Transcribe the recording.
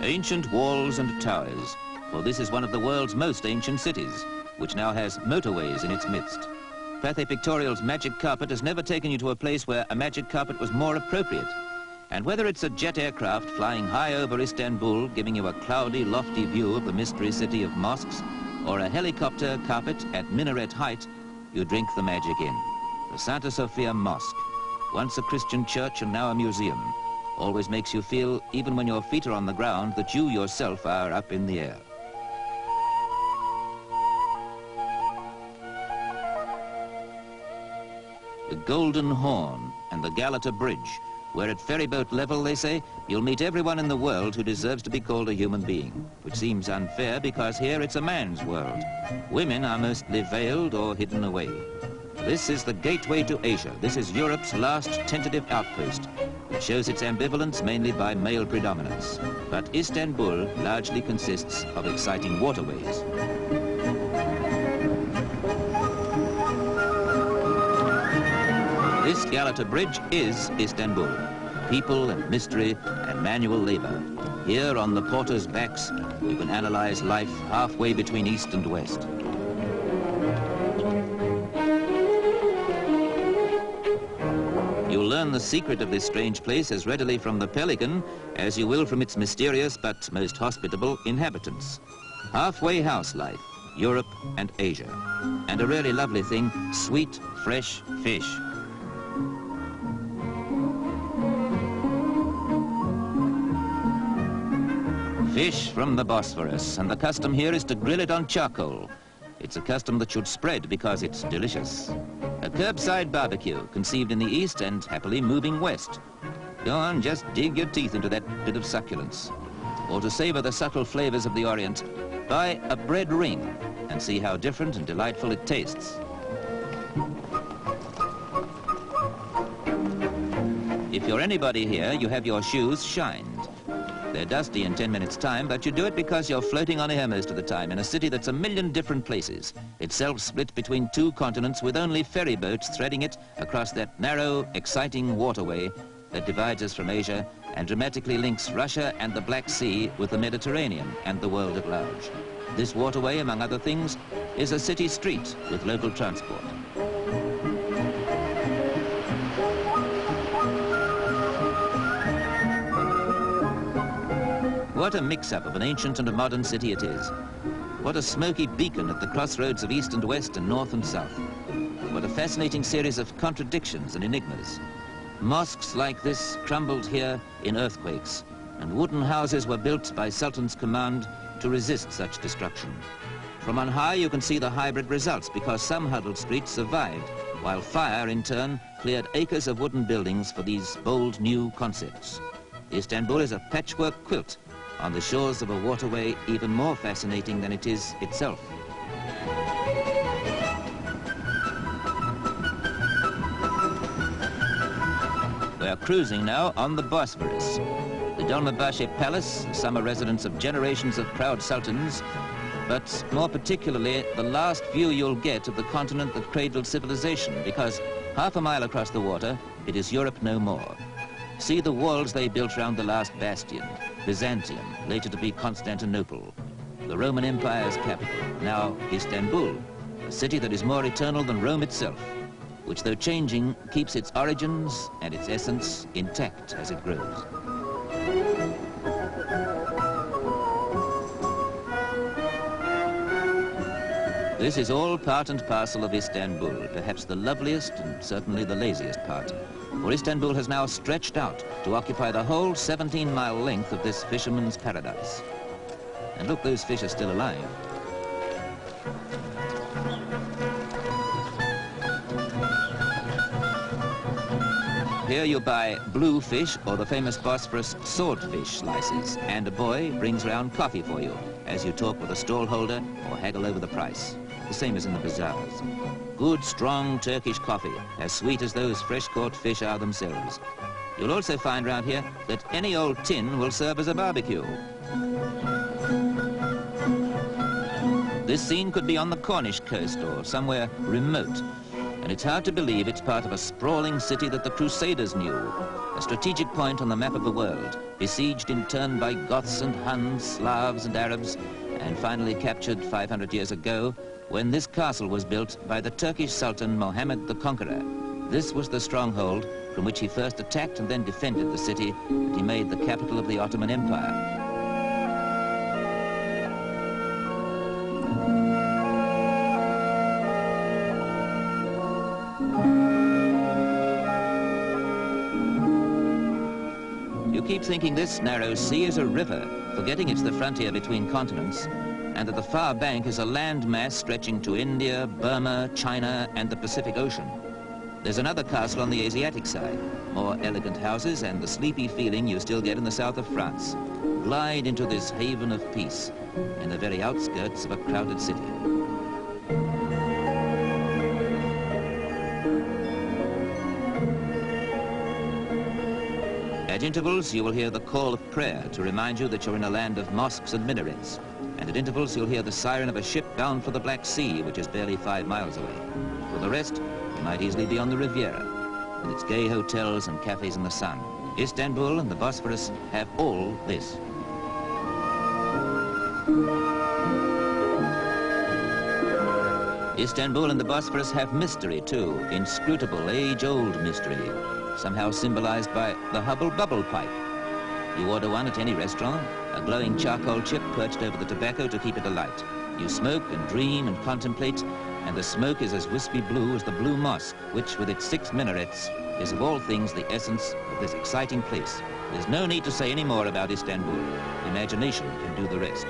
Ancient walls and towers, for this is one of the world's most ancient cities, which now has motorways in its midst. Pathé Pictorial's magic carpet has never taken you to a place where a magic carpet was more appropriate. And whether it's a jet aircraft flying high over Istanbul, giving you a cloudy, lofty view of the mystery city of mosques, or a helicopter carpet at minaret height, you drink the magic in. The Santa Sofia Mosque, once a Christian church and now a museum, always makes you feel, even when your feet are on the ground, that you yourself are up in the air. The Golden Horn and the Galata Bridge, where at ferryboat level, they say, you'll meet everyone in the world who deserves to be called a human being, which seems unfair because here it's a man's world. Women are mostly veiled or hidden away. This is the gateway to Asia. This is Europe's last tentative outpost. It shows its ambivalence mainly by male predominance. But Istanbul largely consists of exciting waterways. This Galata Bridge is Istanbul. People and mystery and manual labor. Here on the porters' backs, you can analyze life halfway between east and west. You'll learn the secret of this strange place as readily from the pelican as you will from its mysterious but most hospitable inhabitants. Halfway house life, Europe and Asia. And a really lovely thing, sweet, fresh fish. Fish from the Bosphorus, and the custom here is to grill it on charcoal. It's a custom that should spread because it's delicious. A curbside barbecue, conceived in the east and happily moving west. Go on, just dig your teeth into that bit of succulence. Or to savor the subtle flavors of the Orient, buy a bread ring and see how different and delightful it tastes. If you're anybody here, you have your shoes shined. They're dusty in 10 minutes' time, but you do it because you're floating on air most of the time in a city that's a million different places, itself split between two continents with only ferry boats threading it across that narrow, exciting waterway that divides us from Asia and dramatically links Russia and the Black Sea with the Mediterranean and the world at large. This waterway, among other things, is a city street with local transport. What a mix-up of an ancient and a modern city it is. What a smoky beacon at the crossroads of east and west and north and south. What a fascinating series of contradictions and enigmas. Mosques like this crumbled here in earthquakes, and wooden houses were built by Sultan's command to resist such destruction. From on high you can see the hybrid results because some huddled streets survived, while fire in turn cleared acres of wooden buildings for these bold new concepts. Istanbul is a patchwork quilt on the shores of a waterway even more fascinating than it is itself. We are cruising now on the Bosphorus. The Dolmabahce Palace, the summer residence of generations of proud sultans, but more particularly the last view you'll get of the continent that cradled civilization, because half a mile across the water, it is Europe no more. See the walls they built round the last bastion, Byzantium, later to be Constantinople, the Roman Empire's capital, now Istanbul, a city that is more eternal than Rome itself, which though changing, keeps its origins and its essence intact as it grows. This is all part and parcel of Istanbul, perhaps the loveliest and certainly the laziest part. For Istanbul has now stretched out to occupy the whole 17-mile length of this fisherman's paradise. And look, those fish are still alive. Here you buy blue fish or the famous Bosphorus swordfish slices, and a boy brings round coffee for you as you talk with a stallholder or haggle over the price, the same as in the bazaars. Good, strong Turkish coffee, as sweet as those fresh-caught fish are themselves. You'll also find round here that any old tin will serve as a barbecue. This scene could be on the Cornish coast or somewhere remote, and it's hard to believe it's part of a sprawling city that the Crusaders knew, a a strategic point on the map of the world, besieged in turn by Goths and Huns, Slavs and Arabs, and finally captured 500 years ago when this castle was built by the Turkish Sultan Mohammed the Conqueror. This was the stronghold from which he first attacked and then defended the city that he made the capital of the Ottoman Empire. You keep thinking this narrow sea is a river, forgetting it's the frontier between continents, and that the far bank is a land mass stretching to India, Burma, China, and the Pacific Ocean. There's another castle on the Asiatic side, more elegant houses and the sleepy feeling you still get in the south of France. Glide into this haven of peace in the very outskirts of a crowded city. At intervals, you will hear the call of prayer to remind you that you're in a land of mosques and minarets. And at intervals, you'll hear the siren of a ship bound for the Black Sea, which is barely 5 miles away. For the rest, you might easily be on the Riviera, with its gay hotels and cafes in the sun. Istanbul and the Bosphorus have all this. Istanbul and the Bosphorus have mystery too, inscrutable, age-old mystery, somehow symbolized by the Hubble bubble pipe. You order one at any restaurant, a glowing charcoal chip perched over the tobacco to keep it alight. You smoke and dream and contemplate, and the smoke is as wispy blue as the Blue Mosque, which with its 6 minarets is of all things the essence of this exciting place. There's no need to say any more about Istanbul. Imagination can do the rest.